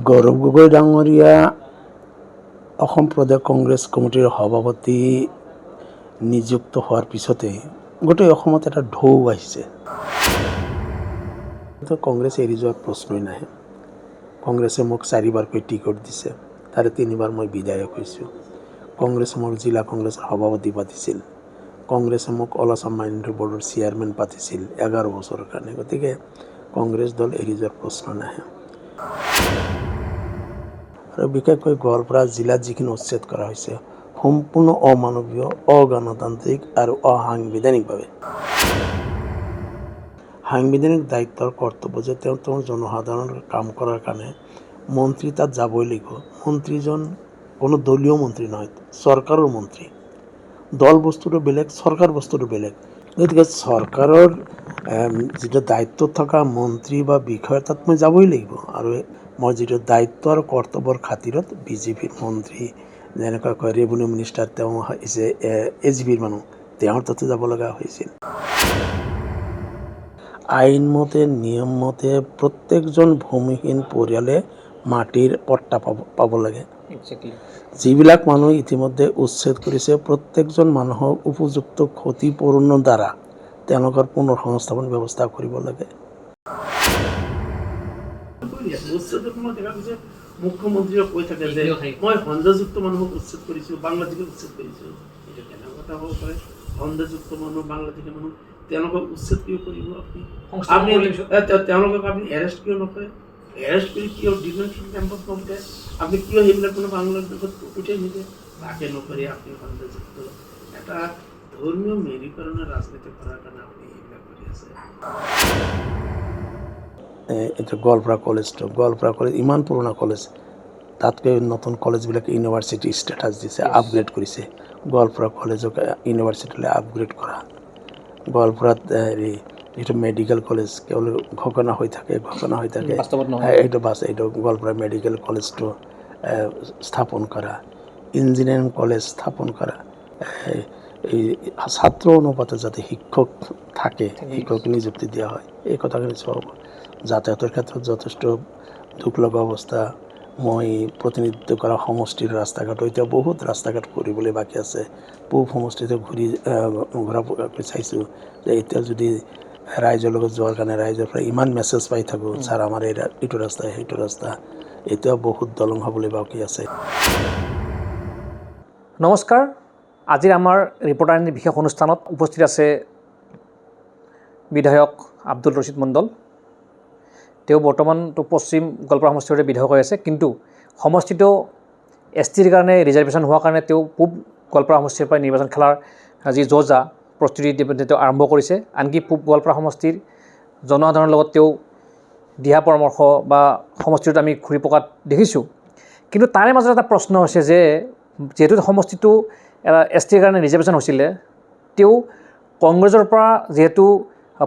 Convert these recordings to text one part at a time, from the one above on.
গৌৰৱ গগৈ ডাঙৰীয়া অসম প্ৰদেশ কংগ্ৰেছ কমিটিৰ সভাপতি নিযুক্ত হোৱাৰ পিছতে গোটেই অসমত এটা ঢৌ আহিছে। কংগ্ৰেছ এৰি যোৱাৰ প্ৰশ্নই নাহে। কংগ্ৰেছে মোক 4বাৰকৈ টিকট দিছে, তাৰে 3বাৰ মই বিধায়ক হৈছোঁ। কংগ্ৰেছে মোক জিলা কংগ্ৰেছৰ সভাপতি পাতিছিল। কংগ্ৰেছে মোক অল আছাম মাইনৰিটি বৰ্ডৰ চেয়াৰমেন পাতিছিল 11 বছৰৰ কাৰণে। গতিকে কংগ্ৰেছ দল এৰি যোৱাৰ প্ৰশ্ন নাহে। আৰু বিশেষকৈ গোৱালপাৰা জিলাত যিখিনি উচ্ছেদ কৰা হৈছে সম্পূৰ্ণ অমানৱীয়, অগণতান্ত্ৰিক আৰু অসাংবিধানিকভাৱে। সাংবিধানিক দায়িত্বৰ কৰ্তব্য যে তেওঁৰ জনসাধাৰণৰ কাম কৰাৰ কাৰণে মন্ত্ৰী তাত যাবই লাগিব। মন্ত্ৰীজন কোনো দলীয় মন্ত্ৰী নহয়, চৰকাৰৰ মন্ত্ৰী। দল বস্তুটো বেলেগ, চৰকাৰ বস্তুটো বেলেগ। গতিকে চৰকাৰৰ যিটো দায়িত্বত থকা মন্ত্ৰী বা বিষয়া তাত মই যাবই লাগিব। আৰু মই যিটো দায়িত্ব আৰু কৰ্তব্যৰ খাতিৰত বিজেপিৰ মন্ত্ৰী, যেনেকৈ কয় ৰেভিনিউ মিনিষ্টাৰ, তেওঁ হৈছে AGPৰ মানুহ, তেওঁৰ তাতে যাব লগা হৈছিল। আইনমতে, নিয়মমতে প্ৰত্যেকজন ভূমিহীন পৰিয়ালে মাটিৰ পট্টা পাব লাগে। যিবিলাক মানুহ ইতিমধ্যে উচ্ছেদ কৰিছে, প্ৰত্যেকজন মানুহক উপযুক্ত ক্ষতিপূৰণৰ দ্বাৰা তেওঁলোকৰ পুনৰ সংস্থাপন ব্যৱস্থা কৰিব লাগে। মুখ্যমন্ত্ৰীয়ে কৈ থাকে যে মই সন্দেহযুক্ত মানুহক উচ্ছেদ কৰিছোঁ, বাংলাদেশক উচ্ছেদ কৰিছোঁ। এইটো কেনেকুৱা কথা হ'ব পাৰে? সন্দেহযুক্ত মানুহ, বাংলাদেশী মানুহ, তেওঁলোকক উচ্ছেদ কিয় কৰিব? আপুনি তেওঁলোকক আপুনি এৰেষ্ট কিয় নকৰে? এৰেষ্ট কৰি কিয় ডিটেনশ্যন কেম্পত নপঠায়? আপুনি কিয় সেইবিলাক মানুহ বাংলাদেশত উঠাই নিদিয়ে? তাকে নকৰি আপুনি সন্দেহযুক্ত এটা ধৰ্মীয় মেৰুকৰণে ৰাজনীতি কৰাৰ কাৰণে আপুনি এইবিলাক কৰি আছে। এতিয়া গোৱালপাৰা কলেজ ইমান পুৰণা কলেজ, তাতকৈ নতুন কলেজবিলাক ইউনিভাৰ্চিটি ষ্টেটাছ দিছে, আপগ্ৰেড কৰিছে। গোৱালপাৰা কলেজক ইউনিভাৰ্চিটিলৈ আপগ্ৰেড কৰা। গোৱালপাৰাত যিটো মেডিকেল কলেজ কেৱল ঘোষণা হৈ থাকে এইটো গোৱালপাৰা মেডিকেল কলেজটো স্থাপন কৰা, ইঞ্জিনিয়াৰিং কলেজ স্থাপন কৰা, এই ছাত্ৰ অনুপাতে যাতে শিক্ষক থাকে, শিক্ষক নিযুক্তি দিয়া হয়, এই কথাখিনি চব। যাতায়াতৰ ক্ষেত্ৰত যথেষ্ট দুখ লগা অৱস্থা। মই প্ৰতিনিধিত্ব কৰা সমষ্টিৰ ৰাস্তা ঘাট, এতিয়া বহুত ৰাস্তা ঘাট কৰিবলৈ বাকী আছে। পূব সমষ্টিতে ঘূৰা চাইছোঁ যে এতিয়া যদি ৰাইজৰ লগত যোৱাৰ কাৰণে ৰাইজৰ পৰা ইমান মেছেজ পাই থাকোঁ, ছাৰ আমাৰ এইটো ৰাস্তা, সেইটো ৰাস্তা, এতিয়াও বহুত দলং হ'বলৈ বাকী আছে। নমস্কাৰ, আজিৰ আমাৰ ৰিপৰ্টাৰ বিশেষ অনুষ্ঠানত উপস্থিত আছে বিধায়ক আব্দুল ৰছিদ মণ্ডল। তেওঁ বৰ্তমানটো পশ্চিম গোৱালপাৰা সমষ্টিৰ বিধায়ক হৈ আছে, কিন্তু সমষ্টিটো STৰ কাৰণে ৰিজাৰ্ভেশ্যন হোৱাৰ কাৰণে তেওঁ পূব গোৱালপাৰা সমষ্টিৰ পৰা নিৰ্বাচন খেলাৰ যি যা প্ৰস্তুতি তেওঁ আৰম্ভ কৰিছে। আনকি পূব গোৱালপাৰা সমষ্টিৰ জনসাধাৰণৰ লগত তেওঁ দিহা পৰামৰ্শ বা সমষ্টিটোত আমি ঘূৰি পকাত দেখিছোঁ। কিন্তু তাৰে মাজত এটা প্ৰশ্ন হৈছে যে যিহেতু সমষ্টিটো STৰ কাৰণে ৰিজাৰ্ভেশ্যন হৈছিলে, তেওঁ কংগ্ৰেছৰ পৰা যিহেতু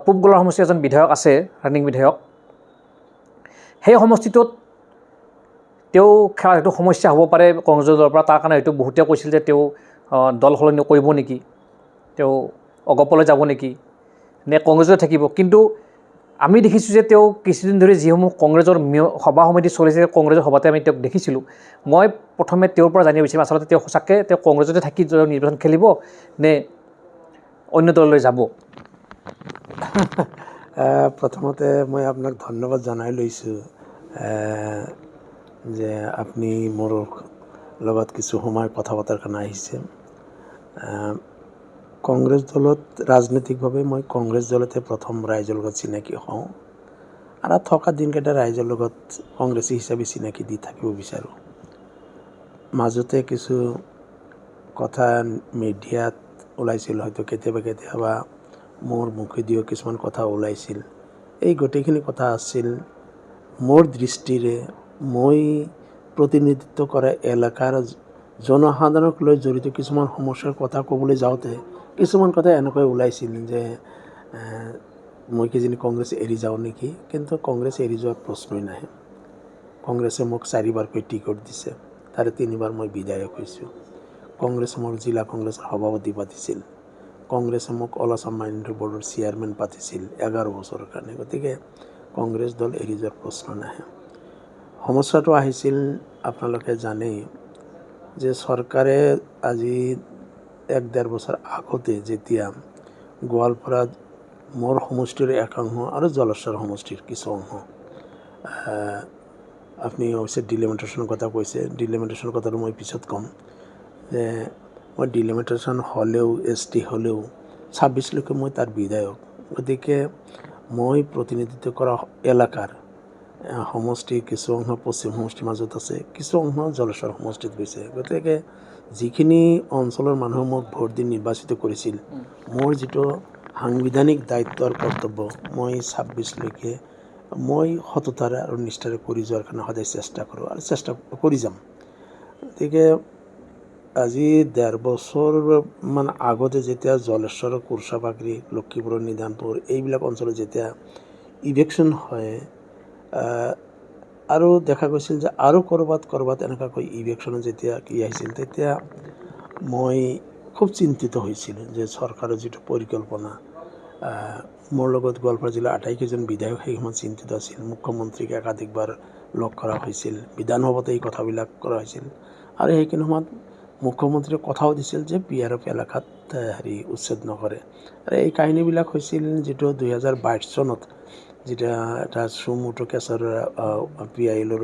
পূব গোৱালপাৰা সমষ্টিৰ এজন বিধায়ক আছে, ৰানিং বিধায়ক, সেই সমষ্টিটোত তেওঁ খেলাৰ হয়তো সমস্যা হ'ব পাৰে কংগ্ৰেছৰ দলৰ পৰা। তাৰ কাৰণে হয়তো বহুতে কৈছিল যে তেওঁ দল সলনি কৰিব নেকি, তেওঁ অগপলৈ যাব নেকি, নে কংগ্ৰেছতে থাকিব। কিন্তু আমি দেখিছোঁ যে তেওঁ কিছুদিন ধৰি যিসমূহ কংগ্ৰেছৰ সভা সমিতি চলিছে, কংগ্ৰেছৰ সভাতে আমি তেওঁক দেখিছিলোঁ। মই প্ৰথমে তেওঁৰ পৰা জানিব বিচাৰিম আচলতে তেওঁ সঁচাকৈ তেওঁ কংগ্ৰেছতে থাকি নিৰ্বাচন খেলিব নে অন্য দললৈ যাব? প্ৰথমতে মই আপোনাক ধন্যবাদ জনাই লৈছোঁ যে আপুনি মোৰ লগত কিছু সময় কথা পতাৰ কাৰণে আহিছে। কংগ্ৰেছ দলত ৰাজনৈতিকভাৱে মই কংগ্ৰেছ দলতে প্ৰথম ৰাইজৰ লগত চিনাকি হওঁ, আৰু থকা দিনকেইটা ৰাইজৰ লগত কংগ্ৰেছী হিচাপে চিনাকি দি থাকিব বিচাৰোঁ। মাজতে কিছু কথা মিডিয়াত ওলাইছিল, হয়তো কেতিয়াবা মোৰ মুখেদিও কিছুমান কথা ওলাইছিল। এই গোটেইখিনি কথা আছিল মোৰ দৃষ্টিৰে মই প্ৰতিনিধিত্ব কৰা এলেকাৰ জনসাধাৰণক লৈ জড়িত কিছুমান সমস্যাৰ কথা ক'বলৈ যাওঁতে কিছুমান কথা এনেকৈ ওলাইছিল যে মই কিজানি কংগ্ৰেছ এৰি যাওঁ নেকি। কিন্তু কংগ্ৰেছ এৰি যোৱাৰ প্ৰশ্নই নাহে। কংগ্ৰেছে মোক 4বাৰকৈ টিকট দিছে, তাৰে 3বাৰ মই বিধায়ক হৈছোঁ। কংগ্ৰেছে মোক জিলা কংগ্ৰেছৰ সভাপতি পাতিছিল। কংগ্ৰেছে মোক অল আছাম মাইনৰিটি বৰ্ডৰ চেয়াৰমেন পাতিছিল 11 বছৰৰ কাৰণে। গতিকে কংগ্ৰেছ দল এৰি যোৱাৰ প্ৰশ্ন নাহে। সমস্যাটো আহিছিল আপোনালোকে জানেই যে চৰকাৰে আজি 1-1.5 বছৰ আগতে যেতিয়া গোৱালপাৰাত মোৰ সমষ্টিৰ এক অংশ আৰু জলেশ্বৰ সমষ্টিৰ কিছু অংশ আপুনি অৱশ্যে ডিলিমিটেশ্যনৰ কথা কৈছে, ডিলিমিটেশ্যনৰ কথাটো মই পিছত ক'ম যে মই ডিলিমিটেশ্যন হ'লেও ST হ'লেও 26লৈকে মই তাৰ বিধায়ক, গতিকে মই প্ৰতিনিধিত্ব কৰা এলেকাৰ সমষ্টি কিছু অংশ পশ্চিম সমষ্টিৰ মাজত আছে, কিছু অংশ জলেশ্বৰ সমষ্টিত গৈছে। গতিকে যিখিনি অঞ্চলৰ মানুহে মোক ভোট দি নিৰ্বাচিত কৰিছিল, মোৰ যিটো সাংবিধানিক দায়িত্ব আৰু কৰ্তব্য মই 26লৈকে মই সততাৰে আৰু নিষ্ঠাৰে কৰি যোৱাৰ কাৰণে সদায় চেষ্টা কৰোঁ আৰু চেষ্টা কৰি যাম। গতিকে আজি 1.5 বছৰমান আগতে যেতিয়া জলেশ্বৰ, কোৰচাপাগৰি, লক্ষীপুৰৰ নিদানপুৰ এইবিলাক অঞ্চলত যেতিয়া ইলেকশ্যন হয় আৰু দেখা গৈছিল যে আৰু ক'ৰবাত এনেকুৱাকৈ ইলেকশ্যনত যেতিয়া আহিছিল, তেতিয়া মই খুব চিন্তিত হৈছিলোঁ যে চৰকাৰৰ যিটো পৰিকল্পনা, মোৰ লগত গোৱালপাৰা জিলাৰ 28কেইজন বিধায়ক সেই সময়ত চিন্তিত আছিল। মুখ্যমন্ত্ৰীক একাধিকবাৰ লগ কৰা হৈছিল, বিধানসভাতে এই কথাবিলাক কৰা হৈছিল আৰু সেইখিনি সময়ত মুখ্যমন্ত্ৰীয়ে কথাও দিছিল যে PRF এলেকাত উচ্ছেদ নকৰে। আৰু এই কাহিনীবিলাক হৈছিল যিটো 2022 চনত যেতিয়া এটা চুমুটো কেছৰ PILৰ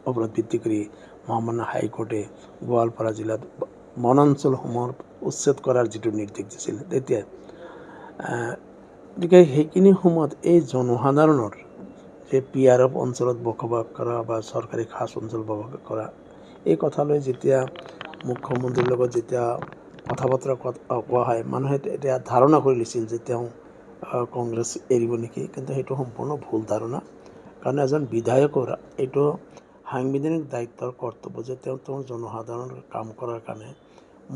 অপৰাধ ভিত্তি কৰি মহামান্য হাইকোৰ্টে গোৱালপাৰা জিলাত বনাঞ্চলসমূহৰ উচ্ছেদ কৰাৰ যিটো নিৰ্দেশ দিছিল তেতিয়া, গতিকে সেইখিনি সময়ত এই জনসাধাৰণৰ যে PRF অঞ্চলত বসবাস কৰা বা চৰকাৰী খাছ অঞ্চল বসবাস কৰা এই কথালৈ যেতিয়া মুখ্যমন্ত্ৰীৰ লগত যেতিয়া কথা বতৰা কোৱা হয়, মানুহে এতিয়া ধাৰণা কৰি লৈছিল যে তেওঁ কংগ্ৰেছ এৰিব নেকি, কিন্তু সেইটো সম্পূৰ্ণ ভুল ধাৰণা। কাৰণ এজন বিধায়কৰ এইটো সাংবিধানিক দায়িত্বৰ কৰ্তব্য যে তেওঁৰ জনসাধাৰণৰ কাম কৰাৰ কাৰণে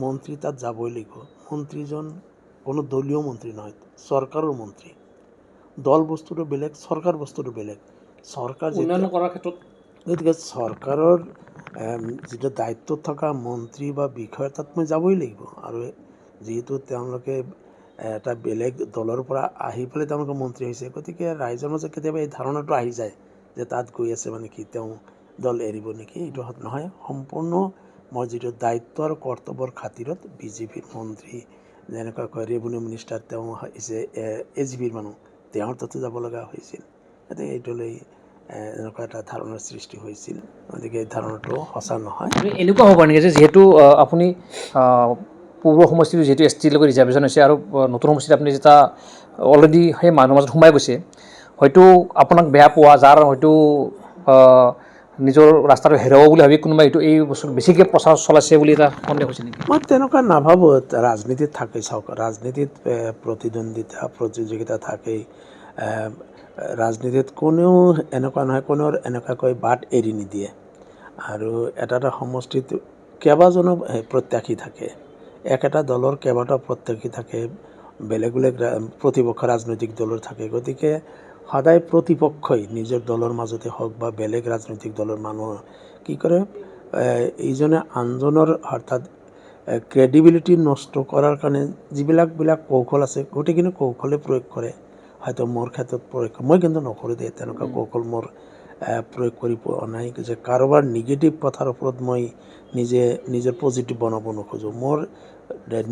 মন্ত্ৰী তাত যাবই লাগিব। মন্ত্ৰীজন কোনো দলীয় মন্ত্ৰী নহয়, চৰকাৰৰ মন্ত্ৰী। দল বস্তুটো বেলেগ, চৰকাৰ বস্তুটো বেলেগ। চৰকাৰ উন্নয়ন কৰাৰ ক্ষেত্ৰত গতিকে চৰকাৰৰ যিটো দায়িত্বত থকা মন্ত্ৰী বা বিষয়া তাত মই যাবই লাগিব। আৰু যিহেতু তেওঁলোকে এটা বেলেগ দলৰ পৰা আহি পেলাই তেওঁলোকে মন্ত্ৰী হৈছে, গতিকে ৰাইজৰ মাজত কেতিয়াবা এই ধাৰণাটো আহি যায় যে তাত গৈ আছে মানে কি তেওঁ দল এৰিব নেকি। এইটো নহয়, সম্পূৰ্ণ মই যিটো দায়িত্ব আৰু কৰ্তব্যৰ খাতিৰত BJPৰ মন্ত্ৰী, যেনেকুৱাকৈ ৰেভিনিউ মিনিষ্টাৰ তেওঁ হৈছে AGPৰ মানুহ, তেওঁৰ তাতে যাব লগা হৈছিল। গতিকে এইটোলৈ এনেকুৱা এটা ধাৰণাৰ সৃষ্টি হৈছিল। গতিকে এই ধাৰণাটো সঁচা নহয়। এনেকুৱা হ'ব নেকি যে যিহেতু আপুনি পূৰ্ব সমষ্টিটো যিহেতু STৰ লগত ৰিজাৰ্ভেশ্যন হৈছে আৰু নতুন সমষ্টিত আপুনি যেতিয়া অলৰেডি সেই মানুহৰ মাজত সোমাই গৈছে, হয়তো আপোনাক বেয়া পোৱা যাৰ হয়তো নিজৰ ৰাস্তাটো হেৰাব বুলি ভাবি কোনোবাই হয়তো এই বস্তু বেছিকৈ প্ৰচাৰ চলাইছে বুলি এটা সন্দেহ হৈছে নেকি? মই তেনেকুৱা নাভাবোঁ। ৰাজনীতিত থাকেই, চাওক, ৰাজনীতিত প্ৰতিদ্বন্দ্বিতা প্ৰতিযোগিতা থাকেই। ৰাজনীতিত কোনেও এনেকুৱা নহয়, কোনেও এনেকুৱাকৈ বাট এৰি নিদিয়ে। আৰু এটা সমষ্টিত কেইবাজনো প্ৰত্যাশী থাকে, একেটা দলৰ কেইবাটাও প্ৰত্যাশী থাকে, বেলেগ বেলেগ প্ৰতিপক্ষ ৰাজনৈতিক দলৰ থাকে। গতিকে সদায় প্ৰতিপক্ষই নিজৰ দলৰ মাজতে হওক বা বেলেগ ৰাজনৈতিক দলৰ মানুহ কি কৰে, ইজনে আনজনৰ অৰ্থাৎ ক্ৰেডিবিলিটি নষ্ট কৰাৰ কাৰণে যিবিলাক কৌশল আছে গোটেইখিনি কৌশলে প্ৰয়োগ কৰে। হয়তো মোৰ ক্ষেত্ৰত প্ৰয়োগ, মই কিন্তু নকৰোঁ দেই তেনেকুৱা কৌশল মোৰ প্ৰয়োগ কৰি পোৱা নাই যে কাৰোবাৰ নিগেটিভ কথাৰ ওপৰত মই নিজৰ পজিটিভ বনাব নোখোজোঁ। মোৰ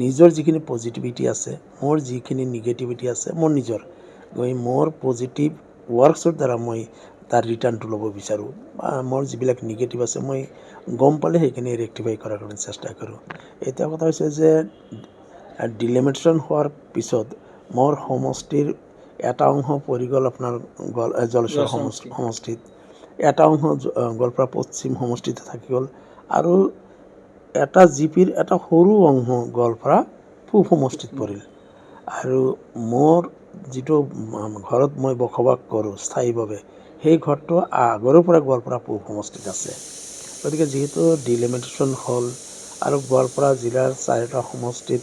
নিজৰ যিখিনি পজিটিভিটি আছে, মোৰ যিখিনি নিগেটিভিটি আছে মোৰ নিজৰ, মোৰ পজিটিভ ৱৰ্কছৰ দ্বাৰা মই তাৰ ৰিটাৰ্ণটো ল'ব বিচাৰোঁ। বা মোৰ যিবিলাক নিগেটিভ আছে মই গম পালে সেইখিনি ৰেক্টিফাই কৰাৰ কাৰণে চেষ্টা কৰোঁ। এতিয়া কথা হৈছে যে ডিলিমিটেশ্যন হোৱাৰ পিছত মোৰ সমষ্টিৰ এটা অংশ পৰি গ'ল আপোনাৰ জলেশ্বৰ সমষ্টিত, এটা অংশ গোৱালপাৰা পশ্চিম সমষ্টিত থাকি গ'ল আৰু এটা GPৰ এটা সৰু অংশ গোৱালপাৰা পূব সমষ্টিত পৰিল। আৰু মোৰ যিটো ঘৰত মই বসবাস কৰোঁ স্থায়ীভাৱে, সেই ঘৰটো আগৰে পৰা গোৱালপাৰা পূব সমষ্টিত আছে। গতিকে যিহেতু ডিলিমিটেশ্যন হ'ল আৰু গোৱালপাৰা জিলাৰ 4টা সমষ্টিত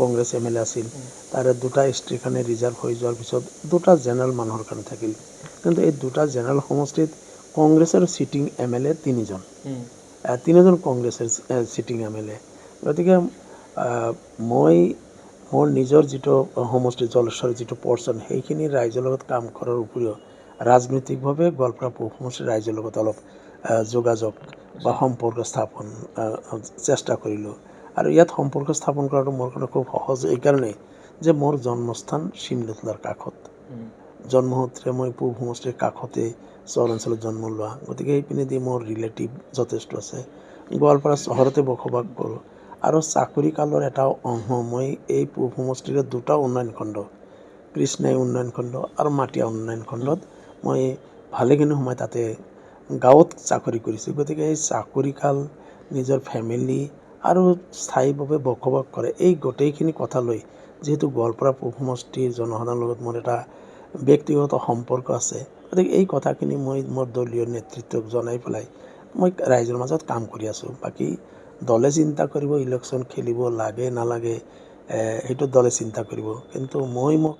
কংগ্ৰেছ MLA আছিল, তাৰে 2টা STৰ কাৰণে ৰিজাৰ্ভ হৈ যোৱাৰ পিছত 2টা জেনেৰেল মানুহৰ কাৰণে থাকিল। কিন্তু এই 2টা জেনেৰেল সমষ্টিত কংগ্ৰেছৰ ছিটিং MLA 3জন কংগ্ৰেছৰ ছিটিং MLA। গতিকে মই মোৰ নিজৰ যিটো সমষ্টি জলেশ্বৰ যিটো পৰ্চন, সেইখিনি ৰাইজৰ লগত কাম কৰাৰ উপৰিও ৰাজনৈতিকভাৱে গোৱালপাৰা পৌৰ সমষ্টিৰ ৰাইজৰ লগত অলপ যোগাযোগ বা সম্পৰ্ক স্থাপন চেষ্টা কৰিলোঁ। আৰু ইয়াত সম্পৰ্ক স্থাপন কৰাটো মোৰ কাৰণে খুব সহজ এইকাৰণেই যে মোৰ জন্মস্থান শিমলুতলাৰ কাষত, জন্মসূত্ৰে মই পৌৰ সমষ্টিৰ কাষতে চৰ অঞ্চলত জন্ম লোৱা, গতিকে এইপিনেদি মোৰ ৰিলেটিভ যথেষ্ট আছে। গোৱালপাৰা চহৰতে বসবাস কৰোঁ আৰু চাকৰি কালৰ এটা অংশ মই এই পৌৰ সমষ্টিৰ দুটা উন্নয়ন খণ্ড, কৃষ্ণাই উন্নয়ন খণ্ড আৰু মাটিয়া উন্নয়ন খণ্ডত মই ভালেখিনি সময় তাতে গাঁৱত চাকৰি কৰিছোঁ। গতিকে এই চাকৰি কাল, নিজৰ ফেমিলি আৰু স্থায়ীভাৱে বসবাস কৰে, এই গোটেইখিনি কথা লৈ যিহেতু গোৱালপাৰা পৌৰ সমষ্টিৰ জনসাধাৰণৰ লগত মোৰ এটা ব্যক্তিগত সম্পৰ্ক আছে, গতিকে এই কথাখিনি মই মোৰ দলীয় নেতৃত্বক জনাই পেলাই মই ৰাইজৰ মাজত কাম কৰি আছোঁ। বাকী দলে চিন্তা কৰিব ইলেকশ্যন খেলিব লাগে নালাগে, সেইটো দলে চিন্তা কৰিব, কিন্তু মই মোক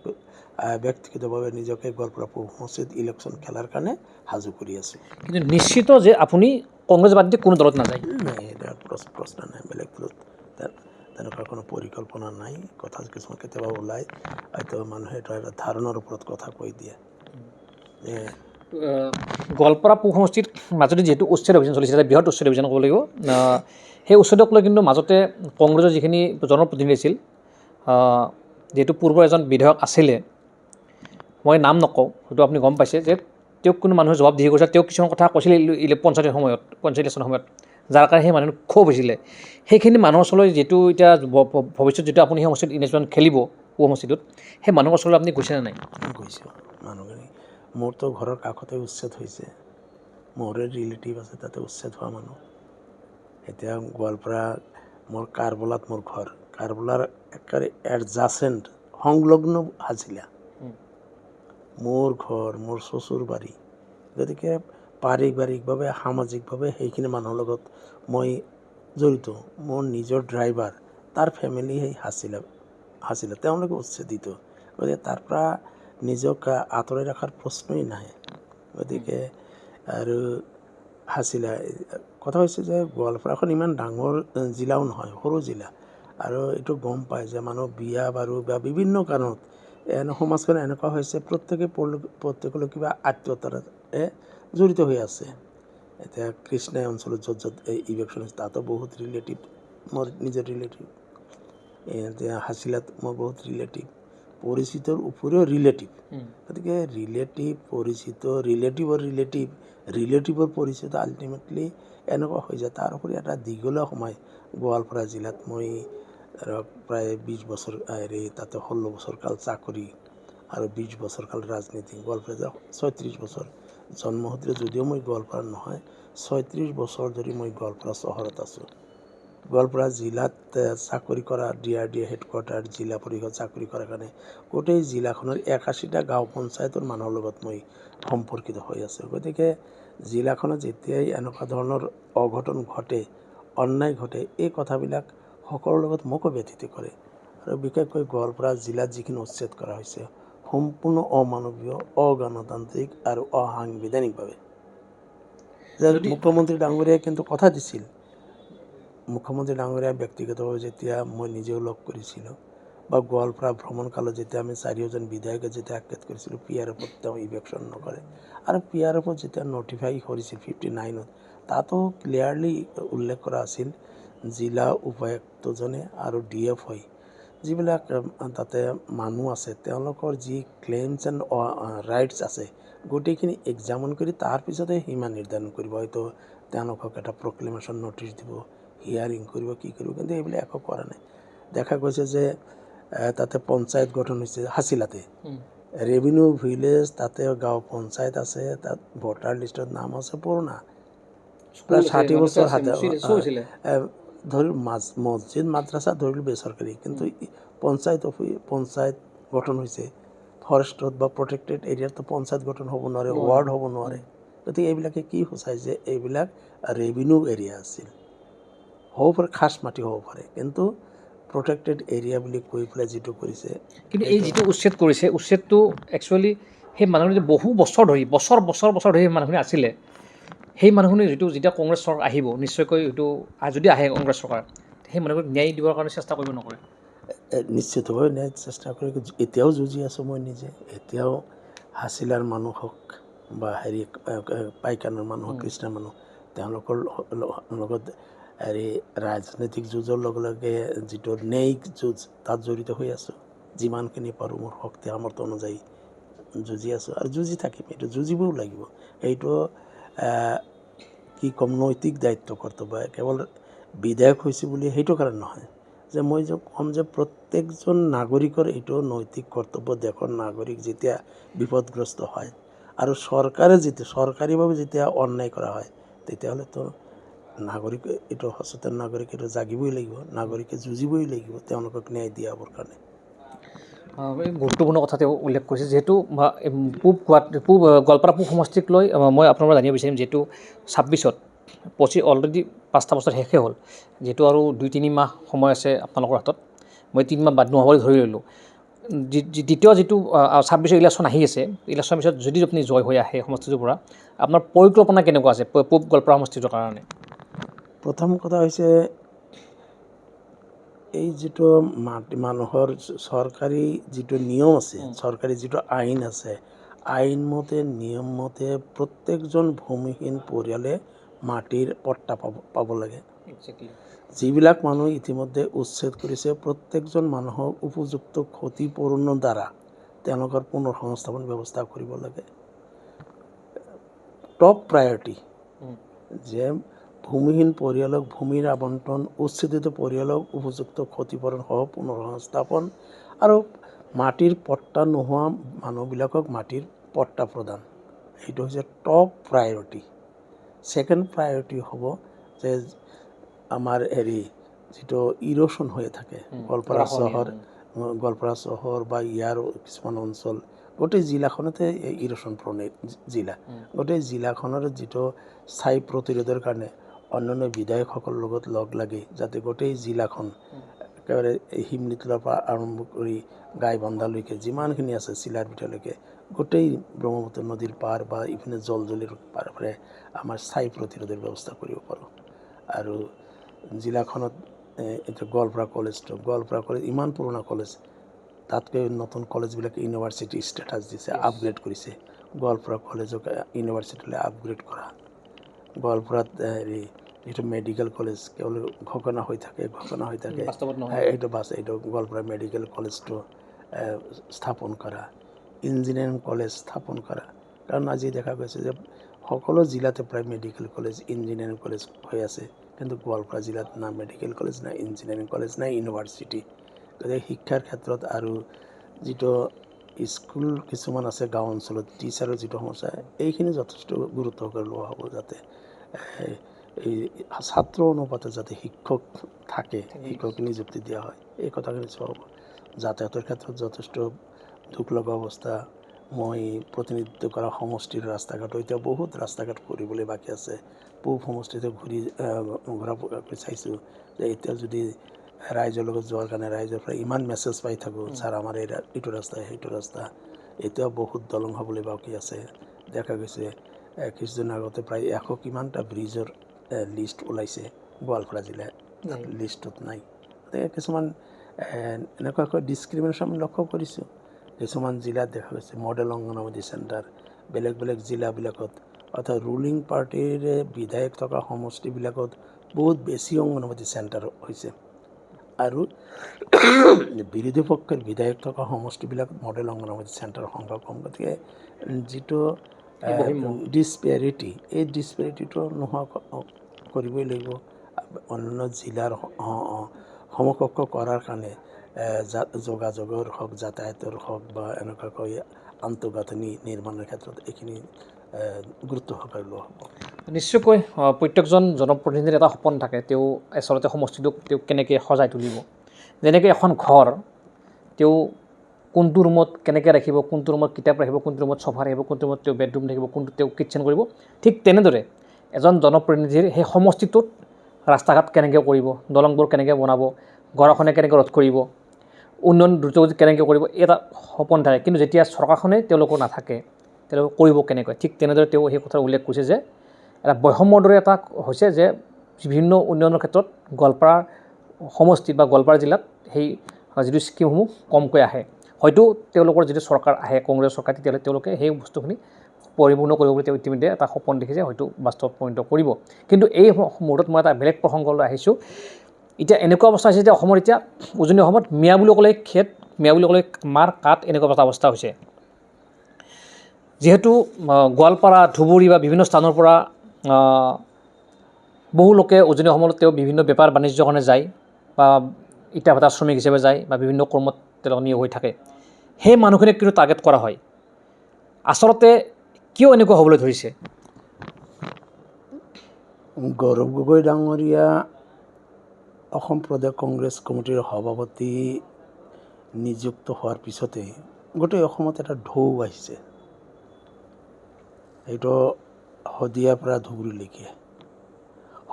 ব্যক্তিগতভাৱে নিজকে গোৱালপাৰা পৌৰ সমষ্টিত ইলেকশ্যন খেলাৰ কাৰণে সাজু কৰি আছোঁ। কিন্তু নিশ্চিত যে আপুনি কংগ্ৰেছ বাদ দি কোনো দলত নাযায়? নাই, এটা প্ৰশ্ন নাই, বেলেগ দলত তেনেকুৱা কোনো পৰিকল্পনা নাই। কথা কিছুমান কেতিয়াবা ওলায়, হয়তো মানুহে এটা ধাৰণাৰ ওপৰত কথা কৈ দিয়ে। গোৱালপাৰা পৌৰ সমষ্টিৰ মাজতে যিহেতু উচ্ছেদ অভিযান চলিছে, এটা বৃহৎ উচ্ছেদ অভিযান ক'ব লাগিব, সেই উচ্ছেদক লৈ কিন্তু মাজতে কংগ্ৰেছৰ যিখিনি জনপ্ৰতিনিধি আছিল, যিহেতু পূৰ্বৰ এজন বিধায়ক আছিলে, মই নাম নকওঁ, হয়তো আপুনি গম পাইছে, যে তেওঁক কোনো মানুহে জবাবদিহি কৰিছে, তেওঁক কিছুমান কথা কৈছিল পঞ্চায়ত ইলেকশ্যনৰ সময়ত, যাৰ কাৰণে সেই মানুহৰ ক্ষোভ হৈছিলে। সেইখিনি মানুহৰ ওচৰলৈ যিটো এতিয়া ভৱিষ্যত যিটো আপুনি সেই সমষ্টিত ইলেকশ্যন খেলিব পৌৰ সমষ্টিটোত, সেই মানুহৰ ওচৰলৈ আপুনি গৈছেনে নাই? গৈছোঁ। মানুহখিনি মোৰতো ঘৰৰ কাষতে উচ্ছেদ হৈছে, মোৰে ৰিলেটিভ আছে তাতে উচ্ছেদ হোৱা মানুহ। এতিয়া গোৱালপাৰা মোৰ কাৰবলাত মোৰ ঘৰ, কাৰবলাৰ একেবাৰে এডজাচেণ্ট সংলগ্ন হাজিলা মোৰ ঘৰ, মোৰ চচুৰ বাৰী। গতিকে পাৰিবাৰিকভাৱে সামাজিকভাৱে সেইখিনি মানুহৰ লগত মই জড়িত। মোৰ নিজৰ ড্ৰাইভাৰ, তাৰ ফেমিলি সেই হাছিলা তেওঁলোকে উচ্ছেদিত, গতিকে তাৰ পৰা নিজক আঁতৰাই ৰখাৰ প্ৰশ্নই নাহে। গতিকে আৰু হাছিলা কথা হৈছে যে গোৱালপাৰাখন ইমান ডাঙৰ জিলাও নহয়, সৰু জিলা, আৰু এইটো গম পায় যে মানুহ বিয়া বাৰু বা বিভিন্ন কাৰণত সমাজখন এনেকুৱা হৈছে প্ৰত্যেকলৈ কিবা আত্মীয়তাৰে জড়িত হৈ আছে। এতিয়া কৃষ্ণাই অঞ্চলত য'ত এই ইলেকশ্যন হৈছে তাতো বহুত ৰিলেটিভ, মোৰ নিজৰ ৰিলেটিভ। এতিয়া হাছিলাত মোৰ বহুত ৰিলেটিভ, পৰিচিতৰ উপৰিও ৰিলেটিভ। গতিকে ৰিলেটিভ, পৰিচিত, ৰিলেটিভৰ পৰিচিত আল্টিমেটলি এনেকুৱা হৈ যায়। তাৰ উপৰি এটা দীঘলীয়া সময় গোৱালপাৰা জিলাত মই ধৰক প্ৰায় 20 বছৰ তাতে 16 বছৰ কাল চাকৰি আৰু 20 বছৰ কাল ৰাজনীতি, গোৱালপাৰা 36 বছৰ জন্মসূত্ৰে যদিও মই গোৱালপাৰা নহয়, 36 বছৰ ধৰি মই গোৱালপাৰা চহৰত আছোঁ। গোৱালপাৰা জিলাত চাকৰি কৰা, DRDA হেডকোৱাৰ্টাৰ, জিলা পৰিষদ চাকৰি কৰাৰ কাৰণে গোটেই জিলাখনৰ 81টা গাঁও পঞ্চায়তৰ মানুহৰ লগত মই সম্পৰ্কিত হৈ আছোঁ। গতিকে জিলাখনত যেতিয়াই এনেকুৱা ধৰণৰ অঘটন ঘটে, অন্যায় ঘটে, এই কথাবিলাক সকলোৰ লগত মোকো ব্যথিত কৰে। আৰু বিশেষকৈ গোৱালপাৰা জিলাত যিখিনি উচ্ছেদ কৰা হৈছে সম্পূৰ্ণ অমানৱীয়, অগণতান্ত্ৰিক আৰু অসাংবিধানিকভাৱে। মুখ্যমন্ত্ৰী ডাঙৰীয়াই কিন্তু কথা দিছিল, মুখ্যমন্ত্ৰী ডাঙৰীয়াই ব্যক্তিগতভাৱে যেতিয়া মই নিজেও লগ কৰিছিলোঁ বা গোৱালপাৰা ভ্ৰমণকালত যেতিয়া আমি 4জন বিধায়কে যেতিয়া সাক্ষাৎ কৰিছিলোঁ, PRFত তেওঁ ইলেকশ্যন নকৰে। আৰু PRFত যেতিয়া নটিফাই কৰিছিল 59ত, তাতো ক্লিয়াৰলি উল্লেখ কৰা আছিল জিলা উপায়ুক্তজনে আৰু DFI যিবিলাক তাতে মানুহ আছে তেওঁলোকৰ যি ক্লেইমছ এণ্ড ৰাইটছ আছে গোটেইখিনি এক্সামিন কৰি তাৰপিছতে সীমা নিৰ্ধাৰণ কৰিব। হয়তো তেওঁলোকক এটা প্ৰক্লেমেশ্যন নটিচ দিব, হিয়াৰিং কৰিব, কি কৰিব, কিন্তু এইবিলাক একো কৰা নাই। দেখা গৈছে যে তাতে পঞ্চায়ত গঠন হৈছে হাছিলাতে, ৰেভিনিউ ভিলেজ, তাতে গাঁও পঞ্চায়ত আছে, তাত ভোটাৰ লিষ্টত নাম আছে পুৰণা, প্ৰায় 60 বছৰ ধৰি মছজিদ মাদ্ৰাছা ধৰিলোঁ বেচৰকাৰী, কিন্তু পঞ্চায়ত গঠন হৈছে। ফৰেষ্টত বা প্ৰটেক্টেড এৰিয়াতো পঞ্চায়ত গঠন হ'ব নোৱাৰে, ৱাৰ্ড হ'ব নোৱাৰে। গতিকে এইবিলাকে কি সূচায় যে এইবিলাক ৰেভিনিউ এৰিয়া আছিল, হ'ব পাৰে খাছ মাটি হ'ব পাৰে, কিন্তু প্ৰটেক্টেড এৰিয়া বুলি কৈ পেলাই যিটো কৰিছে। কিন্তু এই যিটো উচ্ছেদ কৰিছে, উচ্ছেদটো একচুৱেলি সেই মানুহখিনি বহু বছৰ ধৰি বছৰ ধৰি সেই মানুহখিনি আছিলে, সেই মানুহখিনি যেতিয়া কংগ্ৰেছ চৰকাৰ আহিব নিশ্চয়কৈ এইটো যদি আহে কংগ্ৰেছ চৰকাৰ, সেই মানুহখিনিক ন্যায় দিবৰ কাৰণে চেষ্টা কৰিব নকৰে? নিশ্চিতভাৱে ন্যায় চেষ্টা কৰি এতিয়াও যুঁজি আছোঁ মই নিজে। এতিয়াও হাছিলাৰ মানুহক বা হেৰি পাইকানৰ মানুহ খ্ৰীষ্টান মানুহ তেওঁলোকৰ লগত হেৰি ৰাজনৈতিক যুঁজৰ লগে লগে যিটো ন্যায়িক যুঁজ তাত জড়িত হৈ আছোঁ যিমানখিনি পাৰোঁ মোৰ শক্তি সামৰ্থ্য অনুযায়ী যুঁজি আছোঁ আৰু যুঁজি থাকিম এইটো যুঁজিবও লাগিব এইটো কি ক'ম নৈতিক দায়িত্ব কৰ্তব্য কেৱল বিধায়ক হৈছোঁ বুলি সেইটো কাৰণ নহয় যে মই যে ক'ম যে প্ৰত্যেকজন নাগৰিকৰ এইটো নৈতিক কৰ্তব্য দেশৰ নাগৰিক যেতিয়া বিপদগ্ৰস্ত হয় আৰু চৰকাৰে যেতিয়া চৰকাৰীভাৱে যেতিয়া অন্যায় কৰা হয় তেতিয়াহ'লেতো নাগৰিক এইটো সচেতন নাগৰিক এইটো জাগিবই লাগিব নাগৰিকে যুঁজিবই লাগিব তেওঁলোকক ন্যায় দিয়াবৰ কাৰণে গুৰুত্বপূৰ্ণ কথা তেওঁ উল্লেখ কৰিছে যিহেতু পূব গোৱালপাৰা পূব সমষ্টিক লৈ মই আপোনাৰ পৰা জানিব বিচাৰিম যিহেতু 26ত অলৰেডি 5টা বছৰ শেষে হ'ল যিহেতু আৰু 2-3 মাহ সময় আছে আপোনালোকৰ হাতত মই 3 মাহ বাদ নোহোৱা বুলি ধৰি ল'লোঁ দ্বিতীয় যিটো 26ৰ ইলেকশ্যন আহি আছে ইলেকশ্যনৰ পিছত যদি আপুনি জয় হৈ আহে সমষ্টিটোৰ পৰা আপোনাৰ পৰিকল্পনা কেনেকুৱা আছে পূব গোৱালপাৰা সমষ্টিটোৰ কাৰণে প্ৰথম কথা হৈছে এই যিটো মানুহৰ চৰকাৰী যিটো নিয়ম আছে চৰকাৰী যিটো আইন আছে আইন মতে নিয়ম মতে প্ৰত্যেকজন ভূমিহীন পৰিয়ালে মাটিৰ পট্টা পাব লাগে যিবিলাক মানুহ ইতিমধ্যে উচ্ছেদ কৰিছে প্ৰত্যেকজন মানুহক উপযুক্ত ক্ষতিপূৰণৰ দ্বাৰা তেওঁলোকৰ পুনৰ সংস্থাপন ব্যৱস্থা কৰিব লাগে টপ প্ৰায়ৰিটি যে ভূমিহীন পৰিয়ালক ভূমিৰ আবণ্টন উচ্ছেদিত পৰিয়ালক উপযুক্ত ক্ষতিপূৰণ সহ পুনৰ সংস্থাপন আৰু মাটিৰ পট্টা নোহোৱা মানুহবিলাকক মাটিৰ পট্টা প্ৰদান এইটো হৈছে টপ প্ৰায়ৰিটি ছেকেণ্ড প্ৰায়ৰিটি হ'ব যে আমাৰ হেৰি যিটো ইৰোশ্যন হৈ থাকে গোৱালপাৰা চহৰ বা ইয়াৰ কিছুমান অঞ্চল গোটেই জিলাখনতে ইৰোশ্যন প্ৰণে জিলা গোটেই জিলাখনৰ যিটো স্থায়ী প্ৰতিৰোধৰ কাৰণে অন্যান্য বিধায়কসকলৰ লগত লগ লাগি যাতে গোটেই জিলাখন একেবাৰে শিমলিতলাৰ পৰা আৰম্ভ কৰি গাইবন্ধালৈকে যিমানখিনি আছে চিলাৰপিঠালৈকে গোটেই ব্ৰহ্মপুত্ৰ নদীৰ পাৰ বা ইপিনে জলজুলিৰ পাৰে আমাৰ স্থায়ী প্ৰতিৰোধৰ ব্যৱস্থা কৰিব পাৰোঁ আৰু জিলাখনত এতিয়া গোৱালপাৰা কলেজ ইমান পুৰণা কলেজ তাতকৈ নতুন কলেজবিলাকে ইউনিভাৰ্চিটি ষ্টেটাছ দিছে আপগ্ৰেড কৰিছে গোৱালপাৰা কলেজক ইউনিভাৰ্চিটিলৈ আপগ্ৰেড কৰা গোৱালপাৰাত হেৰি যিটো মেডিকেল কলেজ কেৱল ঘোষণা হৈ থাকে এইটো গোৱালপাৰা মেডিকেল কলেজটো স্থাপন কৰা ইঞ্জিনিয়াৰিং কলেজ স্থাপন কৰা কাৰণ আজি দেখা গৈছে যে সকলো জিলাতে প্ৰায় মেডিকেল কলেজ ইঞ্জিনিয়াৰিং কলেজ হৈ আছে কিন্তু গোৱালপাৰা জিলাত না মেডিকেল কলেজ না ইঞ্জিনিয়াৰিং কলেজ নাই ইউনিভাৰ্চিটি গতিকে শিক্ষাৰ ক্ষেত্ৰত আৰু যিটো স্কুল কিছুমান আছে গাঁও অঞ্চলত টিচাৰৰ যিটো সমস্যা এইখিনি যথেষ্ট গুৰুত্ব কৰি লোৱা হ'ব যাতে এই ছাত্ৰ অনুপাতে যাতে শিক্ষক থাকে শিক্ষক নিযুক্তি দিয়া হয় এই কথাখিনি চোৱা হ'ব যাতায়াতৰ ক্ষেত্ৰত যথেষ্ট দুখ লগা অৱস্থা মই প্ৰতিনিধিত্ব কৰা সমষ্টিৰ ৰাস্তা ঘাট এতিয়া বহুত ৰাস্তা ঘাট কৰিবলৈ বাকী আছে পূব সমষ্টিতে ঘূৰা চাইছোঁ যে এতিয়া যদি ৰাইজৰ লগত যোৱাৰ কাৰণে ৰাইজৰ পৰা ইমান মেছেজ পাই থাকোঁ ছাৰ আমাৰ এইটো ৰাস্তা সেইটো ৰাস্তা এতিয়াও বহুত দলং হ'বলৈ বাকী আছে দেখা গৈছে কিছুদিন আগতে প্ৰায় 100 কিমানটা ব্ৰিজৰ লিষ্ট ওলাইছে গোৱালপাৰা জিলাৰ লিষ্টত নাই কিছুমান এনেকুৱাকৈ ডিছক্ৰিমিনেশ্যন আমি লক্ষ্য কৰিছোঁ কিছুমান জিলাত দেখা গৈছে মডেল অংগনবাদী চেণ্টাৰ বেলেগ বেলেগ জিলাবিলাকত অৰ্থাৎ ৰুলিং পাৰ্টিৰে বিধায়ক থকা সমষ্টিবিলাকত বহুত বেছি অংগনবাদী চেণ্টাৰ হৈছে আৰু বিৰোধী পক্ষৰ বিধায়ক থকা সমষ্টিবিলাক মডেল অংগনবাদী চেণ্টাৰৰ সংখ্যা কম গতিকে যিটো ডিছপেৰিটি এই ডিছপেৰিটিটো নোহোৱা কৰিবই লাগিব অন্যান্য জিলাৰ সমকক্ষ কৰাৰ কাৰণে যোগাযোগৰ হওক যাতায়াতৰ হওক বা এনেকুৱাকৈ আন্তঃগাঁথনি নিৰ্মাণৰ ক্ষেত্ৰত এইখিনি গুৰুত্ব সহকাৰে লোৱা হ'ব নিশ্চয়কৈ প্ৰত্যেকজন জনপ্ৰতিনিধিৰ এটা সপোন থাকে তেওঁ আচলতে সমষ্টিটোক তেওঁ কেনেকৈ সজাই তুলিব যেনেকৈ এখন ঘৰ তেওঁ কোনটো ৰুমত কেনেকৈ ৰাখিব কোনটো ৰুমত কিতাপ ৰাখিব কোনটো ৰুমত চফা ৰাখিব কোনটো ৰুমত তেওঁ বেডৰুম থাকিব কোনটো তেওঁ কিটচেন কৰিব ঠিক তেনেদৰে এজন জনপ্ৰতিনিধিৰ সেই সমষ্টিটোত ৰাস্তা ঘাট কেনেকৈ কৰিব দলংবোৰ কেনেকৈ বনাব গৰাখনে কেনেকৈ ৰোধ কৰিব উন্নয়ন দ্ৰুতগতিত কেনেকৈ কৰিব এটা সপোন থাকে কিন্তু যেতিয়া চৰকাৰখনে তেওঁলোকৰ নাথাকে তেওঁলোকে কৰিব কেনেকৈ ঠিক তেনেদৰে তেওঁ সেই কথা উল্লেখ কৰিছে যে এটা বৈষম্যৰ দৰে এটা হৈছে যে বিভিন্ন উন্নয়নৰ ক্ষেত্ৰত গোৱালপাৰা সমষ্টি বা গোৱালপাৰা জিলাত সেই যিটো স্কিমসমূহ কমকৈ আহে হয়তো তেওঁলোকৰ যিটো চৰকাৰ আহে কংগ্ৰেছ চৰকাৰ তেতিয়াহ'লে তেওঁলোকে সেই বস্তুখিনি পৰিপূৰ্ণ কৰিব বুলি তেওঁ ইতিমধ্যে এটা সপোন দেখিছে, হয়তো বাস্তৱ পৰিণত কৰিব। কিন্তু এই মুহূৰ্তত মই এটা বেলেগ প্ৰসংগলৈ আহিছোঁ। এতিয়া এনেকুৱা অৱস্থা হৈছে যে অসমত এতিয়া উজনি অসমত মিয়া বুলি ক'লে খেত, মিয়া বুলি ক'লে মাৰ কাঠ, এনেকুৱা এটা অৱস্থা হৈছে। যিহেতু গোৱালপাৰা, ধুবুৰী বা বিভিন্ন স্থানৰ পৰা বহু লোকে উজনি অসমত তেওঁ বিভিন্ন বেপাৰ বাণিজ্যৰ কাৰণে যায় বা ইটা ভাটা শ্ৰমিক হিচাপে যায় বা বিভিন্ন কৰ্মত তেওঁলোক নিয়োগ হৈ থাকে। সেই মানুহখিনিক কিন্তু টাৰ্গেট কৰা হয়। আচলতে কিয় এনেকুৱা হ'বলৈ ধৰিছে? গৌৰৱ গগৈ ডাঙৰীয়া অসম প্ৰদেশ কংগ্ৰেছ কমিটিৰ সভাপতি নিযুক্ত হোৱাৰ পিছতে গোটেই অসমত এটা ঢৌ আহিছে। এইটো শদিয়াৰ পৰা ধুবুৰীলৈকে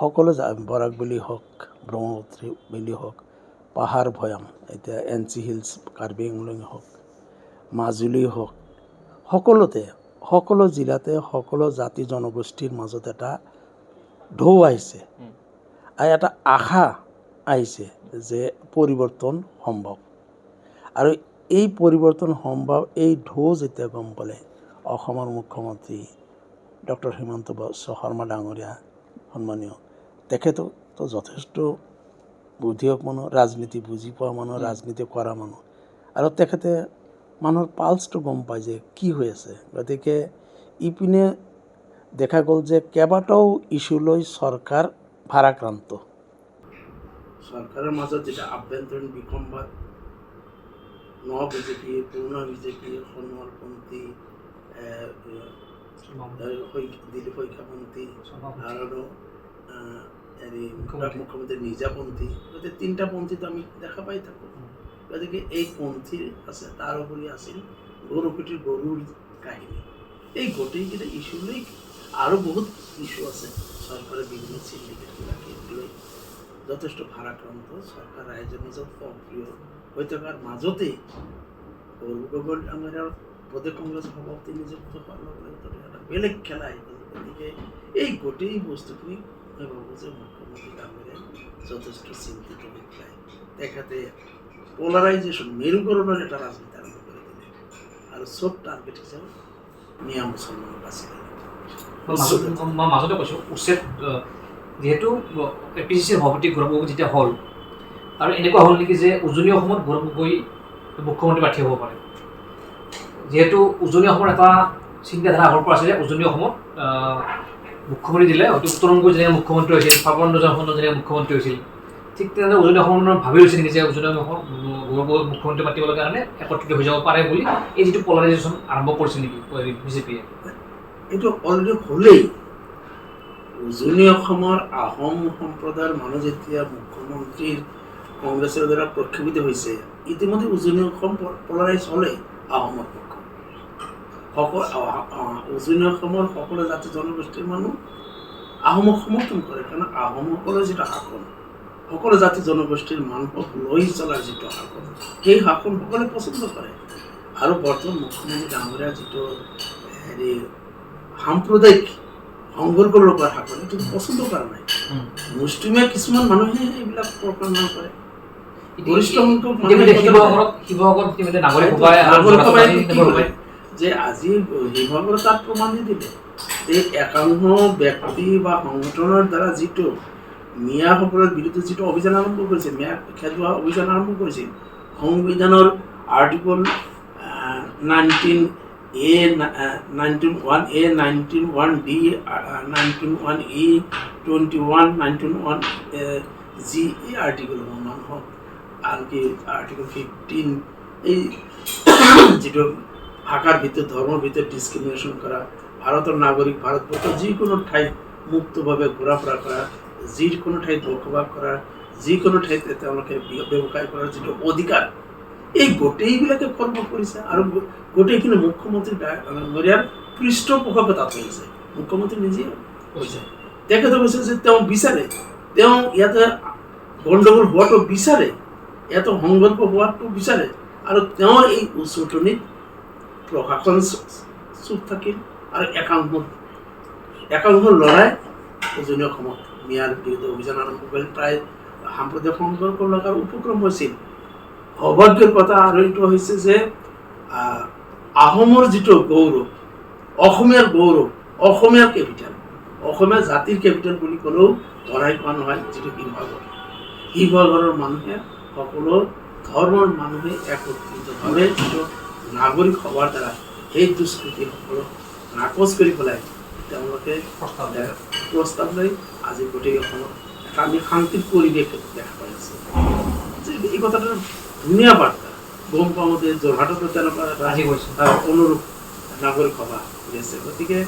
সকলো বৰাক বেলি হওক, ব্ৰহ্মপুত্ৰী বেলি হওক, পাহাৰ ভৈয়াম, এতিয়া NC হিলছ, কাৰ্বি আংলং হওক, মাজুলী হওক, সকলো জিলাতে সকলো জাতি জনগোষ্ঠীৰ মাজত এটা ঢৌ আহিছে আৰু এটা আশা আহিছে যে পৰিৱৰ্তন সম্ভৱ। আৰু এই পৰিৱৰ্তন সম্ভৱ, এই ঢৌ যেতিয়া গম পালে অসমৰ মুখ্যমন্ত্ৰী ডক্টৰ হিমন্ত বিশ্ব শৰ্মা ডাঙৰীয়া সন্মানীয়, তেখেততো যথেষ্ট বুদ্ধিয়ক মানুহ, ৰাজনীতি বুজি পোৱা মানুহ, ৰাজনীতি কৰা মানুহ, আৰু তেখেতে মানুহৰ পালছটো গম পায় যে কি হৈ আছে। গতিকে ইপিনে দেখা গ'ল যে কেইবাটাও ইছ্যুলৈ চৰকাৰ ভাৰাক্ৰান্ত। চৰকাৰৰ মাজত যেটা আভ্যন্তৰীণ বিসম্বাদ, বিজেপি, পুৰণা বিজেপি, সন্মানপন্থী, দিলীপ শইকীয়াপন্থী আৰু মুখ্যমন্ত্ৰী নিজাপন্থী, গতিকে তিনিটা পন্থীটো আমি দেখা পাই থাকোঁ। গতিকে এই পন্থী আছে, তাৰ উপৰি আছিল গৰুকুটিৰ গৰুৰ কাহিনী। এই গোটেইকেইটা ইছ্যু লৈ আৰু বহুত ইছ্যু আছে। চৰকাৰে বিভিন্ন চিণ্ডিকেট লৈ যথেষ্ট ভাৰাক্ৰান্ত। চৰকাৰ ৰাইজৰ মাজত অপ্ৰিয় হৈ থকাৰ মাজতে গৌৰৱ গগৈ ডাঙৰীয়াৰ প্ৰদেশ কংগ্ৰেছ সভাপতি নিযুক্ত হোৱাৰ লগে লগে এটা বেলেগ খেলা আহি গ'ল। গতিকে এই গোটেই বস্তুখিনি মই ভাবোঁ যে মুখ্যমন্ত্ৰী ডাঙৰীয়াই যথেষ্ট চিন্তিত হৈ পেলাই তেখেতে পলাৰাইজেশ্যন, মেৰুকৰণৰ এটা ৰাজনীতি আৰম্ভ কৰি দিলে আৰু চব টাৰ্গেট হিচাপে মিয়া মুছলমানক বাছি দিলে। মই মাজতে কৈছোঁ, উচ্ছেদ যিহেতু APCC সভাপতি গৌৰৱ গগৈ যেতিয়া হ'ল, আৰু এনেকুৱা হ'ল নেকি যে উজনি অসমত গৌৰৱ গগৈ মুখ্যমন্ত্ৰী প্ৰাৰ্থী হ'ব পাৰে। যিহেতু উজনি অসমৰ এটা চিন্তাধাৰা আগৰ পৰা আছে যে উজনি অসমত মুখ্যমন্ত্ৰী দিলে হয়তো উত্তৰংগ যেনেকৈ মুখ্যমন্ত্ৰী হৈছিল, সৰ্বানন্দ যেনেকৈ মুখ্যমন্ত্ৰী হৈছিল, ঠিক তেনেদৰে উজনি অসমৰ ভাবি লৈছে নেকি যে উজনি অসম গৌৰৱ গগৈ মুখ্যমন্ত্ৰী পাতিবলৈ কাৰণে একত্ৰিত হৈ যাব পাৰে বুলি, এই যিটো পলাৰাইজেশ্যন আৰম্ভ কৰিছে নেকি বিজেপিয়ে? এইটো অলৰেডি হ'লেই। উজনি অসমৰ আহোম সম্প্ৰদায়ৰ মানুহ যেতিয়া মুখ্যমন্ত্ৰীৰ কংগ্ৰেছৰ দ্বাৰা প্ৰক্ষোভিত হৈছে, ইতিমধ্যে উজনি অসম পলাৰাইজ হ'লেই আহোমৰ পক্ষ। উজনি অসমৰ সকলো জাতি জনগোষ্ঠীৰ মানুহ আহোমক সমৰ্থন কৰে, কাৰণ আহোমসকলৰ যিটো শাসন, সকলো জাতি জনগোষ্ঠীৰ মানুহক লৈ চলাৰ যিটো শাসন, সেই শাসন সকলোৱে পচন্দ কৰে। আৰু বৰ্তমান মুখ্যমন্ত্ৰী ডাঙৰীয়াৰ যিটো সাম্প্ৰদায়িক সংঘৰ্ষৰ লোকৰ শাসন, এইটো পচন্দ কৰা নাই। মুছলিমীয়া কিছুমান মানুহে এইবিলাক প্ৰকৰণ কৰে। যে আজি শিৱসাগৰ তাত প্ৰমাণ দিলে যে 51 ব্যক্তি বা সংগঠনৰ দ্বাৰা যিটো মিয়াসকলৰ বিৰুদ্ধে যিটো অভিযান আৰম্ভ কৰিছিল, মিয়া খেদোৱা অভিযান আৰম্ভ কৰিছিল, সংবিধানৰ article 19A, 19(1)A, 19(1)D, 19(1)E, 21, 19(1)G এই আৰ্টিকল মানুহক, আনকি আৰ্টিকল 15 এই যিটো ভাষাৰ ভিতৰত, ধৰ্মৰ ভিতৰত ডিছক্ৰিমিনেশ্যন কৰা, ভাৰতৰ নাগৰিক ভাৰতবৰ্ষৰ যিকোনো ঠাইত মুক্তভাৱে ঘূৰা ফুৰা কৰা, যিকোনো ঠাইত বসবাস কৰাৰ, যিকোনো ঠাইত তেওঁলোকে ব্যৱসায় কৰাৰ যিটো অধিকাৰ, এই গোটেইবিলাকে কৰ্ম কৰিছে। আৰু গোটেইখিনি মুখ্যমন্ত্ৰী ডাঙৰীয়াৰ পৃষ্ঠপোষকতাত হৈছে। মুখ্যমন্ত্ৰী নিজেই কৈছে, তেখেতে কৈছে যে তেওঁ বিচাৰে, তেওঁ ইয়াতে গণ্ডগোল হোৱাটো বিচাৰে, ইয়াতে সংঘৰ্ষ হোৱাটো বিচাৰে, আৰু তেওঁৰ এই উচতনিত প্ৰশাসন চুপ থাকিল আৰু একাংশ ল'ৰাই উজনি অসমত মিয়াৰ বিৰুদ্ধে অভিযান আৰম্ভ কৰিল। প্ৰায় সাম্প্ৰদায়িক সংঘৰ্ষ লগাৰ উপক্ৰম হৈছিল। সৌভাগ্যৰ কথা আৰু এইটো হৈছে যে আহোমৰ যিটো গৌৰৱ, অসমীয়াৰ গৌৰৱ, অসমীয়াৰ কেপিটেল, অসমীয়া জাতিৰ কেপিটেল বুলি ক'লেও ধৰাই কোৱা নহয় যিটো শিৱসাগৰ। শিৱসাগৰৰ মানুহে সকলো ধৰ্মৰ মানুহে একত্ৰিতভাৱে যিটো নাগৰিক সভাৰ দ্বাৰা সেই দুষ্কৃতিসকলক নাকচ কৰি পেলাই তেওঁলোকে প্ৰস্তাৱ লৈ আজি গোটেই অসমত এটা আমি শান্তিৰ পৰিৱেশ দেখা পাই আছোঁ। এই কথাটো ধুনীয়া বাৰ্তা। গম পাওঁ যে যোৰহাটতো তেনেকুৱা এটা অনুৰূপ নাগৰিক সভা হৈ আছে। গতিকে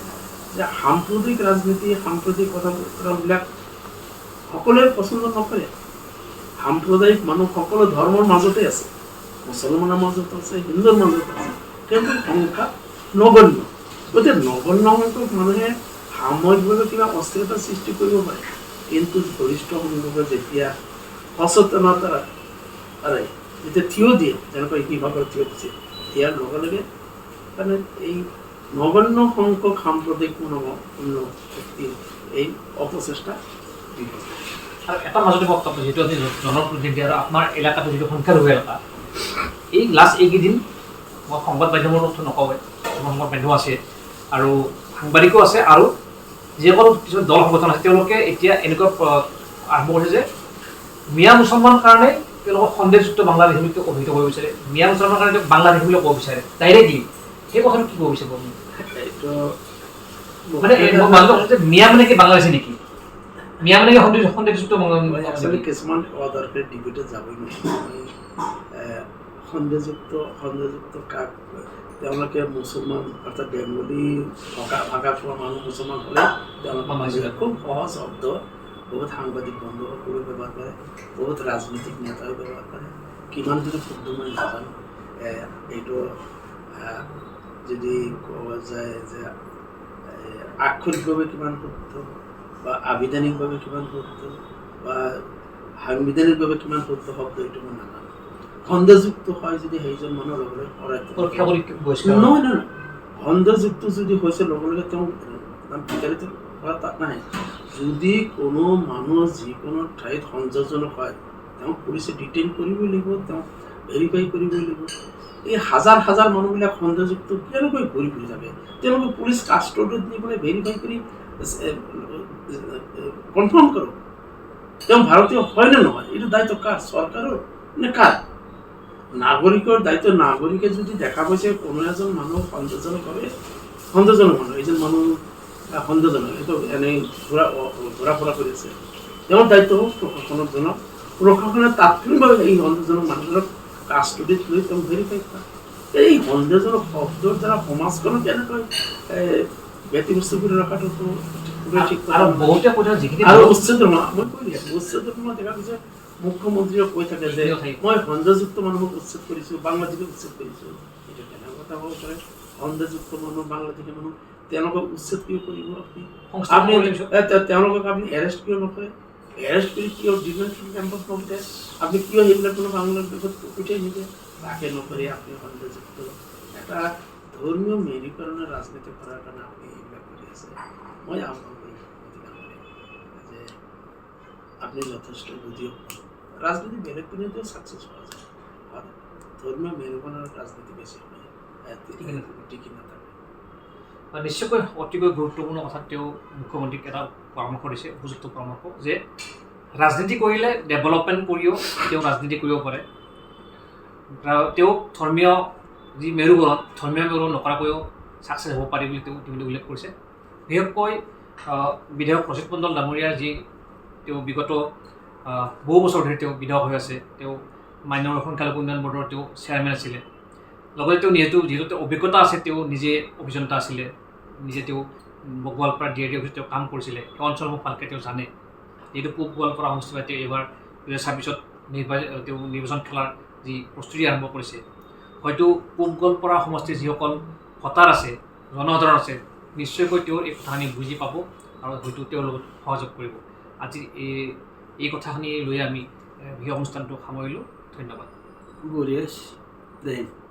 যে সাম্প্ৰদায়িক ৰাজনীতি, সাম্প্ৰদায়িক কথা বতৰাবিলাক সকলোৱে পচন্দ নকৰে। সাম্প্ৰদায়িক মানুহ সকলো ধৰ্মৰ মাজতে আছে, মুছলমানৰ মাজত আছে, হিন্দুৰ মাজত আছে, কিন্তু সংখ্যা নগণ্য। গতিকে নগণ্য সংখ্যক মানুহে সাময়িকভাৱে কিবা অস্থিৰতা সৃষ্টি কৰিব পাৰে, কিন্তু গৰিষ্ঠ সংখ্যকে যেতিয়া সচেতনতাৰে যেতিয়া থিয় দিয়ে, যেনেকৈ শিৱসাগৰ থিয় দিছে, দিয়াৰ লগে লগে মানে এই নগণ্য সংখ্যক সাম্প্ৰদায়িক শক্তিৰ এই অপচেষ্টা বিফল। আৰু এটা মাজতে বক্তব্য, যিটো আজি জনপ্ৰতিনিধি আৰু আপোনাৰ এলেকাটো যিটো সংখ্যালঘু এলেকা, এই লাষ্ট এইকেইদিন মই সংবাদ মাধ্যমৰ তথ্য নকওঁৱে, সংবাদ মাধ্যম আছে আৰু সাংবাদিকো আছে, আৰু যিসকল কিছুমান দল সংগঠন আছে তেওঁলোকে এতিয়া এনেকুৱা আৰম্ভ কৰিছে যে মিয়া মুছলমান কাৰণে তেওঁলোকক সন্দেহযুক্ত বাংলাদেশী বুলি অভিহিত কৰিব বিচাৰে, মিয়া মুছলমান কাৰণে বাংলাদেশী বুলি ক'ব বিচাৰে ডাইৰেক্টলি। সেই কথাটো কি ক'ব বিচাৰিব? মানে মিয়া মানে কি বাংলাদেশী নেকি? মিয়া মানে কি সন্দেহযুক্ত? কিছুমান অদৰকাৰী ডিবেটত যাবই নোৱাৰি। সন্দেহযুক্ত কাক? তেওঁলোকে মুছলমান অৰ্থাৎ বেংগলী ভাষা কোৱা মানুহ মুছলমান হ'লে তেওঁলোকে খুব সহজ শব্দ বহুত সাংবাদিক বন্ধুসকলেও ব্যৱহাৰ কৰে, বহুত ৰাজনৈতিক নেতাও ব্যৱহাৰ কৰে। কিমান যদি শুদ্ধ মই নাজানো। এইটো যদি কোৱা যায় যে আক্ষৰিকভাৱে কিমান শুদ্ধ বা আবিধানিকভাৱে কিমান শুদ্ধ বা সাংবিধানিকভাৱে কিমান শুদ্ধ শব্দ, এইটো মই নাজানো। সন্দেহযুক্ত হয় যদি সেইজন মানুহৰ লগে লগে নহয় নহয়, সন্দেহযুক্ত যদি হৈছে লগে লগে তেওঁ বিতাড়িত কৰা তাত নাই। যদি কোনো মানুহ যিকোনো ঠাইত সন্দেহজনক হয়, তেওঁক পুলিচে ডিটেইন কৰিবই লাগিব, তেওঁক ভেৰিফাই কৰিবই লাগিব। এই হাজাৰ হাজাৰ মানুহবিলাক সন্দেহযুক্ত কেনেকৈ ঘূৰি ফুৰি থাকে? তেওঁলোকে পুলিচ কাষ্টডিত নি পেলাই ভেৰিফাই কৰি কনফাৰ্ম কৰক তেওঁ ভাৰতীয় হয় নে নহয়। এইটো দায়িত্ব কাৰ? চৰকাৰৰ নে কাৰ? নাগৰিকৰ দায়িত্ব। নাগৰিকে যদি দেখা পাইছে কোনো এজন মানুহ সন্দেহজনক মানুহ, এইজন মানুহ সন্দেহজনক, এইটো এনেই ঘূৰা ফুৰা কৰি আছে, তেওঁৰ দায়িত্ব হওক প্ৰশাসনক জনাওক, প্ৰশাসনে তাৎক্ষণিকভাৱে এই সন্দেহজনক মানুহজনক কাষ্টডিত লৈ তেওঁক ভেৰিফাই কৰা। এই সন্দেহজনক শব্দৰ দ্বাৰা সমাজখনক কেনেকৈ ব্যতিব্যস্ত কৰি ৰখাটো ঠিক কথা। আৰু উচ্ছেদ মই কৈ দিছোঁ, উচ্ছেদৰ সময়ত দেখা গৈছে মুখ্যমন্ত্ৰীয়ে কৈ থাকে যে মই সন্দেহযুক্ত মানুহক উচ্ছেদ কৰিছোঁ, বাংলাদেশীক উচ্ছেদ কৰিছোঁ। এইটো কেনেকুৱা কথা হ'ব পাৰে? সন্দেহযুক্ত মানুহ, বাংলাদেশী মানুহ, তেওঁলোকক উচ্ছেদ কিয় কৰিব? আপুনি তেওঁলোকক আপুনি এৰেষ্ট কিয় নকৰে? এৰেষ্ট কৰি কিয় ডিটেনশ্যন কেম্পত নপঠায়? আপুনি কিয় সেইবিলাক কোনো বাংলাদেশত পঠিয়াই নিদিয়ে? তাকে নকৰি আপুনি সন্দেহযুক্ত এটা ধৰ্মীয় মেৰুকৰণৰ ৰাজনীতি কৰাৰ কাৰণে আপুনি এইবিলাক কৰি আছে। মই আহ্বান কৰিম যে আপনি যথেষ্ট বুদ্ধিও রাজনীতি বেলেগ পিনেও সাকসেস পাওয়া যায়, আর ধর্মীয় মেরুকরণের রাজনীতি বেশি হয় টিকি নাথাকে। নিশ্চয়কৈ অতিকৈ গুৰুত্বপূৰ্ণ কথা তেওঁ মুখ্যমন্ত্ৰীক এটা পৰামৰ্শ দিছে, উপযুক্ত পৰামৰ্শ, যে ৰাজনীতি কৰিলে ডেভেলপমেণ্ট কৰিও তেওঁ ৰাজনীতি কৰিব পাৰে। তেওঁ ধৰ্মীয় যি মেৰুকৰণ, ধৰ্মীয় মেৰুকৰণ নকৰাকৈও ছাকচেছ হ'ব পাৰি বুলি তেওঁ ইতিমধ্যে উল্লেখ কৰিছে। বিশেষকৈ বিধায়ক ৰচিদ মণ্ডল ডাঙৰীয়াৰ যি তেওঁ বিগত বহু বছৰ ধৰি তেওঁ বিধায়ক হৈ আছে, তেওঁ মান্য সংখ্যালঘু উন্নয়ন বৰ্ডৰ তেওঁ চেয়াৰমেন আছিলে। লগতে তেওঁ যিহেতু তেওঁ অভিজ্ঞতা আছে, তেওঁ নিজে অভিযন্তা আছিলে, নিজে তেওঁ গোৱালপাৰা DRD অফিচত তেওঁ কাম কৰিছিলে, সেই অঞ্চলসমূহ ভালকৈ তেওঁ জানে। যিহেতু পূব গোৱালপাৰা সমষ্টিৰ তেওঁ এইবাৰ 2026 তেওঁ নিৰ্বাচন খেলাৰ যি প্ৰস্তুতি আৰম্ভ কৰিছে, হয়তো পূব গোৱালপাৰা সমষ্টিৰ যিসকল ভোটাৰ আছে, জনসাধাৰণ আছে, নিশ্চয়কৈ তেওঁৰ এই কথাখিনি বুজি পাব আৰু হয়তো তেওঁৰ লগত সহযোগ কৰিব। আজি এই কথাখিনি লৈ আমি বিশেষ অনুষ্ঠানটো সামৰিলোঁ। ধন্যবাদ। জয় হিন্দ।